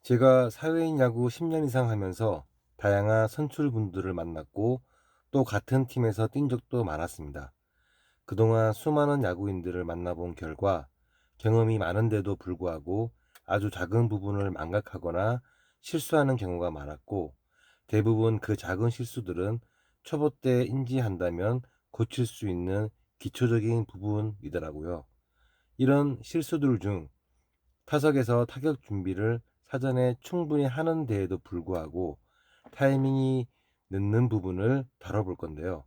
제가 사회인 야구 10년 이상 하면서 다양한 선출분들을 만났고 또 같은 팀에서 뛴 적도 많았습니다. 그동안 수많은 야구인들을 만나본 결과 경험이 많은데도 불구하고 아주 작은 부분을 망각하거나 실수하는 경우가 많았고 대부분 그 작은 실수들은 초보 때 인지한다면 고칠 수 있는 기초적인 부분이더라고요. 이런 실수들 중 타석에서 타격 준비를 사전에 충분히 하는 데에도 불구하고 타이밍이 늦는 부분을 다뤄볼 건데요.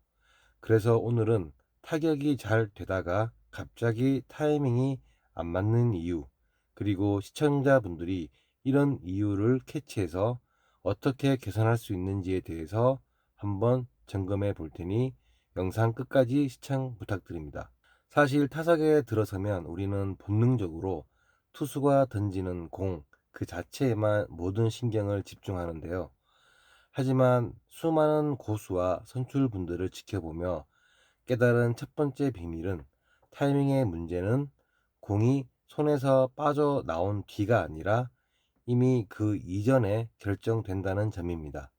그래서 오늘은 타격이 잘 되다가 갑자기 타이밍이 안 맞는 이유, 그리고 시청자분들이 이런 이유를 캐치해서 어떻게 개선할 수 있는지에 대해서 한번 점검해 볼 테니 영상 끝까지 시청 부탁드립니다. 사실 타석에 들어서면 우리는 본능적으로 투수가 던지는 공 그 자체에만 모든 신경을 집중하는데요. 하지만 수많은 고수와 선출분들을 지켜보며 깨달은 첫 번째 비밀은 타이밍의 문제는 공이 손에서 빠져나온 뒤가 아니라 이미 그 이전에 결정된다는 점입니다.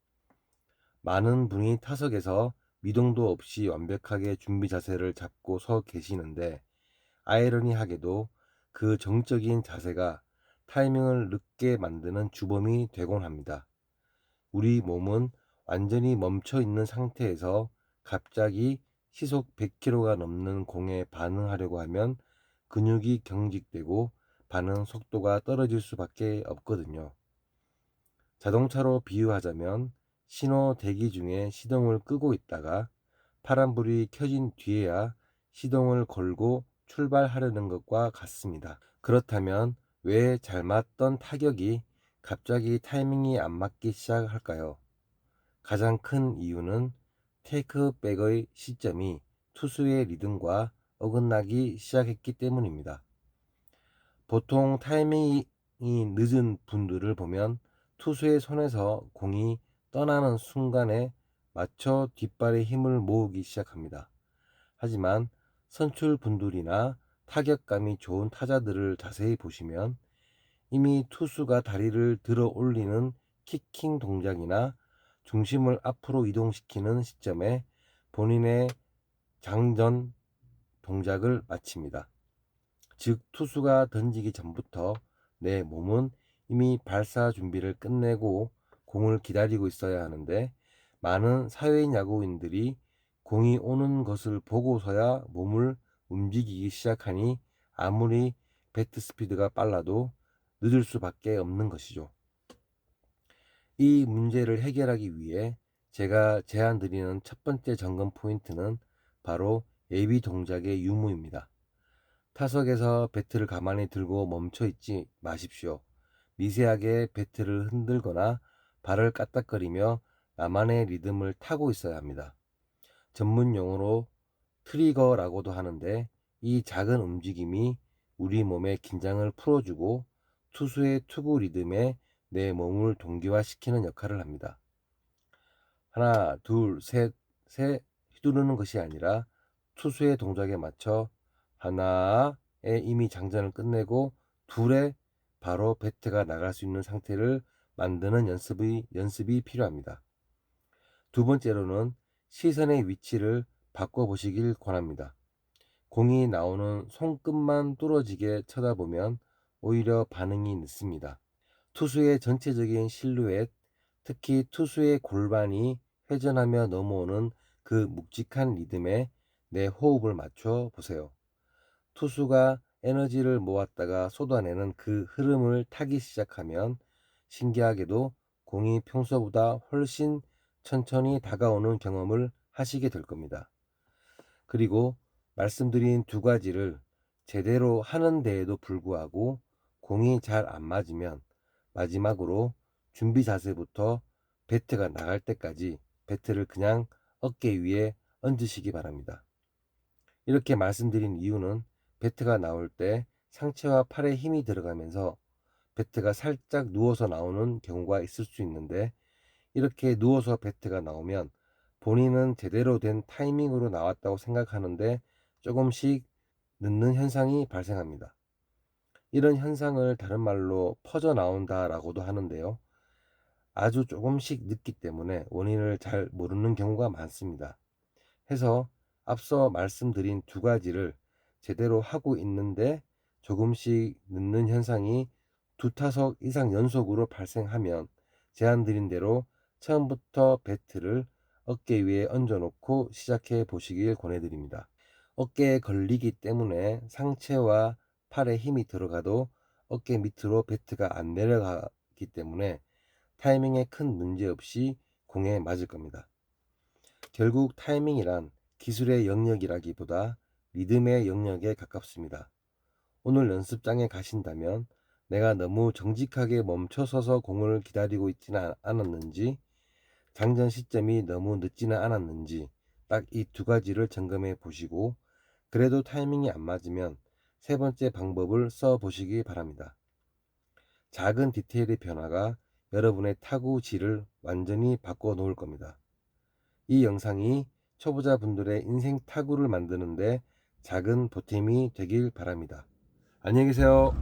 많은 분이 타석에서 미동도 없이 완벽하게 준비 자세를 잡고 서 계시는데 아이러니하게도 그 정적인 자세가 타이밍을 늦게 만드는 주범이 되곤 합니다. 우리 몸은 완전히 멈춰 있는 상태에서 갑자기 시속 100km가 넘는 공에 반응하려고 하면 근육이 경직되고 반응 속도가 떨어질 수밖에 없거든요. 자동차로 비유하자면 신호 대기 중에 시동을 끄고 있다가 파란불이 켜진 뒤에야 시동을 걸고 출발하려는 것과 같습니다. 그렇다면 왜 잘 맞던 타격이 갑자기 타이밍이 안 맞기 시작할까요? 가장 큰 이유는 테이크백의 시점이 투수의 리듬과 어긋나기 시작했기 때문입니다. 보통 타이밍이 늦은 분들을 보면 투수의 손에서 공이 떠나는 순간에 맞춰 뒷발에 힘을 모으기 시작합니다. 하지만 선출 분들이나 타격감이 좋은 타자들을 자세히 보시면 이미 투수가 다리를 들어 올리는 킥킹 동작이나 중심을 앞으로 이동시키는 시점에 본인의 장전 동작을 마칩니다. 즉 투수가 던지기 전부터 내 몸은 이미 발사 준비를 끝내고 공을 기다리고 있어야 하는데 많은 사회인 야구인들이 공이 오는 것을 보고서야 몸을 움직이기 시작하니 아무리 배트 스피드가 빨라도 늦을 수밖에 없는 것이죠. 이 문제를 해결하기 위해 제가 제안드리는 첫 번째 점검 포인트는 바로 예비 동작의 유무입니다. 타석에서 배트를 가만히 들고 멈춰 있지 마십시오. 미세하게 배트를 흔들거나 발을 까딱거리며 나만의 리듬을 타고 있어야 합니다. 전문 용어로 트리거라고도 하는데 이 작은 움직임이 우리 몸의 긴장을 풀어주고 투수의 투구 리듬에 내 몸을 동기화시키는 역할을 합니다. 하나, 둘, 셋, 셋 휘두르는 것이 아니라 투수의 동작에 맞춰 하나에 이미 장전을 끝내고 둘에 바로 배트가 나갈 수 있는 상태를 만드는 연습이 필요합니다. 두 번째로는 시선의 위치를 바꿔보시길 권합니다. 공이 나오는 손끝만 뚫어지게 쳐다보면 오히려 반응이 늦습니다. 투수의 전체적인 실루엣, 특히 투수의 골반이 회전하며 넘어오는 그 묵직한 리듬에 내 호흡을 맞춰 보세요. 투수가 에너지를 모았다가 쏟아내는 그 흐름을 타기 시작하면 신기하게도 공이 평소보다 훨씬 천천히 다가오는 경험을 하시게 될 겁니다. 그리고 말씀드린 두 가지를 제대로 하는 데에도 불구하고 공이 잘 안 맞으면 마지막으로 준비 자세부터 배트가 나갈 때까지 배트를 그냥 어깨 위에 얹으시기 바랍니다. 이렇게 말씀드린 이유는 배트가 나올 때 상체와 팔에 힘이 들어가면서 배트가 살짝 누워서 나오는 경우가 있을 수 있는데 이렇게 누워서 배트가 나오면 본인은 제대로 된 타이밍으로 나왔다고 생각하는데 조금씩 늦는 현상이 발생합니다. 이런 현상을 다른 말로 퍼져 나온다라고도 하는데요. 아주 조금씩 늦기 때문에 원인을 잘 모르는 경우가 많습니다. 해서 앞서 말씀드린 두 가지를 제대로 하고 있는데 조금씩 늦는 현상이 두 타석 이상 연속으로 발생하면 제안 드린 대로 처음부터 배트를 어깨 위에 얹어 놓고 시작해 보시길 권해드립니다. 어깨에 걸리기 때문에 상체와 팔에 힘이 들어가도 어깨 밑으로 배트가 안 내려가기 때문에 타이밍에 큰 문제 없이 공에 맞을 겁니다. 결국 타이밍이란 기술의 영역이라기보다 리듬의 영역에 가깝습니다. 오늘 연습장에 가신다면 내가 너무 정직하게 멈춰서서 공을 기다리고 있지는 않았는지, 장전 시점이 너무 늦지는 않았는지 딱 이 두 가지를 점검해 보시고 그래도 타이밍이 안 맞으면 세 번째 방법을 써 보시기 바랍니다. 작은 디테일의 변화가 여러분의 타구 질을 완전히 바꿔 놓을 겁니다. 이 영상이 초보자분들의 인생 타구를 만드는데 작은 보탬이 되길 바랍니다. 안녕히 계세요.